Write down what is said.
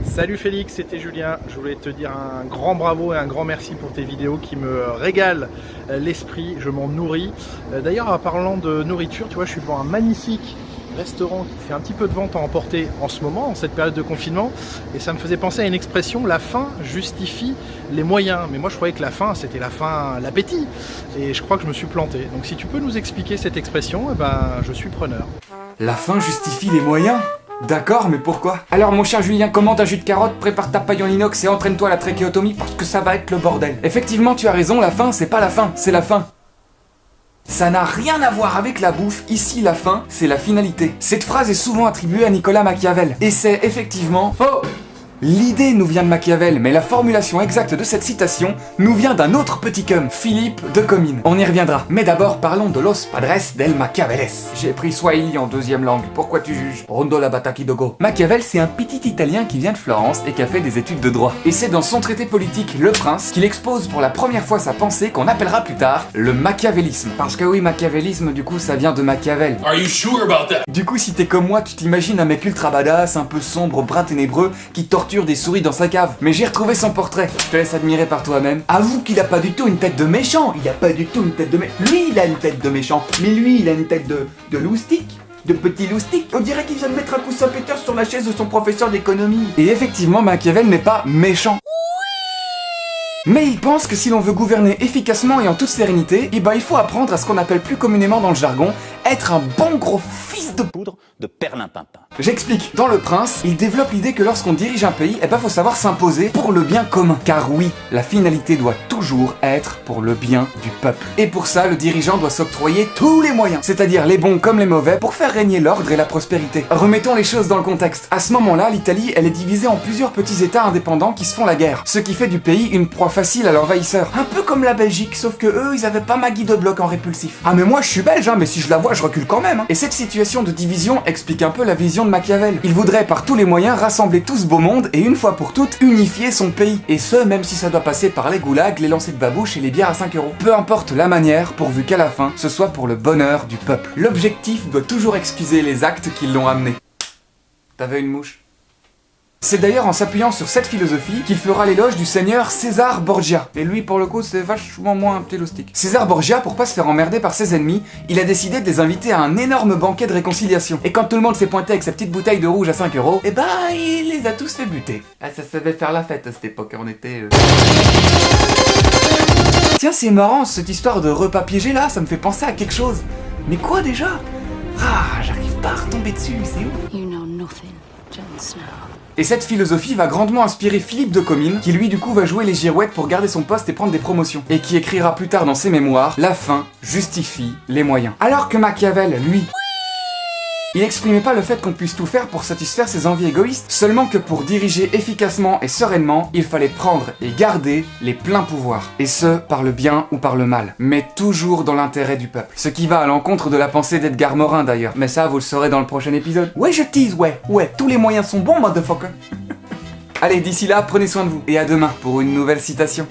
Salut Félix, c'était Julien. Je voulais te dire un grand bravo et un grand merci pour tes vidéos qui me régalent l'esprit, je m'en nourris. D'ailleurs, en parlant de nourriture, tu vois, je suis devant un magnifique restaurant qui fait un petit peu de vente à emporter en ce moment, en cette période de confinement, et ça me faisait penser à une expression, la faim justifie les moyens. Mais moi je croyais que la faim, c'était la faim, l'appétit, et je crois que je me suis planté. Donc si tu peux nous expliquer cette expression, eh ben, je suis preneur. La faim justifie les moyens ? D'accord, mais pourquoi ? Alors mon cher Julien, commande un jus de carotte, prépare ta paille en inox et entraîne-toi à la trachéotomie parce que ça va être le bordel. Effectivement, tu as raison, la faim, c'est pas la faim, c'est la faim. Ça n'a rien à voir avec la bouffe, ici la fin, c'est la finalité. Cette phrase est souvent attribuée à Nicolas Machiavel, et c'est effectivement faux. L'idée nous vient de Machiavel, mais la formulation exacte de cette citation nous vient d'un autre petit cum, Philippe de Comines. On y reviendra, mais d'abord parlons de Los Padres del Machiaveles. J'ai pris Swahili en deuxième langue, pourquoi tu juges ? Rondo la bataki dogo. Machiavel, c'est un petit Italien qui vient de Florence et qui a fait des études de droit. Et c'est dans son traité politique Le Prince qu'il expose pour la première fois sa pensée qu'on appellera plus tard le machiavélisme. Parce que oui, machiavélisme, du coup, ça vient de Machiavel. Are you sure about that? Du coup, si t'es comme moi, tu t'imagines un mec ultra badass, un peu sombre, brun ténébreux, qui torture des souris dans sa cave. Mais j'ai retrouvé son portrait. Je te laisse admirer par toi-même. Avoue qu'il a pas du tout une tête de méchant. Il a pas du tout une tête de méchant. Lui, il a une tête de méchant. Mais lui, il a une tête de loustique. De petit loustique. On dirait qu'il vient de mettre un coup de Saint-Péter sur la chaise de son professeur d'économie. Et effectivement, Machiavel n'est pas méchant. Mais il pense que si l'on veut gouverner efficacement et en toute sérénité, eh ben il faut apprendre à ce qu'on appelle plus communément dans le jargon être un bon gros fils de poudre de perlimpinpin. J'explique. Dans Le Prince, il développe l'idée que lorsqu'on dirige un pays, eh ben faut savoir s'imposer pour le bien commun. Car oui, la finalité doit toujours être pour le bien du peuple. Et pour ça, le dirigeant doit s'octroyer tous les moyens, c'est-à-dire les bons comme les mauvais, pour faire régner l'ordre et la prospérité. Remettons les choses dans le contexte. À ce moment-là, l'Italie, elle est divisée en plusieurs petits états indépendants qui se font la guerre, ce qui fait du pays une proie facile à l'envahisseur. Un peu comme la Belgique, sauf que eux, ils avaient pas Maggie de Bloch en répulsif. Ah mais moi je suis belge, hein, mais si je la vois, je recule quand même. Hein. Et cette situation de division explique un peu la vision de Machiavel. Il voudrait par tous les moyens rassembler tout ce beau monde et une fois pour toutes unifier son pays. Et ce, même si ça doit passer par les goulags, les lancers de babouche et les bières à 5 €. Peu importe la manière, pourvu qu'à la fin, ce soit pour le bonheur du peuple. L'objectif doit toujours excuser les actes qui l'ont amené. T'avais une mouche ? C'est d'ailleurs en s'appuyant sur cette philosophie qu'il fera l'éloge du seigneur César Borgia. Et lui, pour le coup, c'est vachement moins téloustique. César Borgia, pour pas se faire emmerder par ses ennemis, il a décidé de les inviter à un énorme banquet de réconciliation. Et quand tout le monde s'est pointé avec sa petite bouteille de rouge à 5 €, eh ben, il les a tous fait buter. Ah, ça savait faire la fête à cette époque, on était... Tiens, c'est marrant, cette histoire de repas piégé là, ça me fait penser à quelque chose. Mais quoi déjà ? Ah, j'arrive pas à retomber dessus, c'est ouf. You know nothing, Jon Snow. Et cette philosophie va grandement inspirer Philippe de Comines, qui lui du coup va jouer les girouettes pour garder son poste et prendre des promotions. Et qui écrira plus tard dans ses mémoires, la fin justifie les moyens. Alors que Machiavel, lui... Il n'exprimait pas le fait qu'on puisse tout faire pour satisfaire ses envies égoïstes, seulement que pour diriger efficacement et sereinement, il fallait prendre et garder les pleins pouvoirs. Et ce, par le bien ou par le mal. Mais toujours dans l'intérêt du peuple. Ce qui va à l'encontre de la pensée d'Edgar Morin d'ailleurs. Mais ça, vous le saurez dans le prochain épisode. Ouais, je tease, ouais, tous les moyens sont bons, motherfucker. Allez, d'ici là, prenez soin de vous. Et à demain pour une nouvelle citation.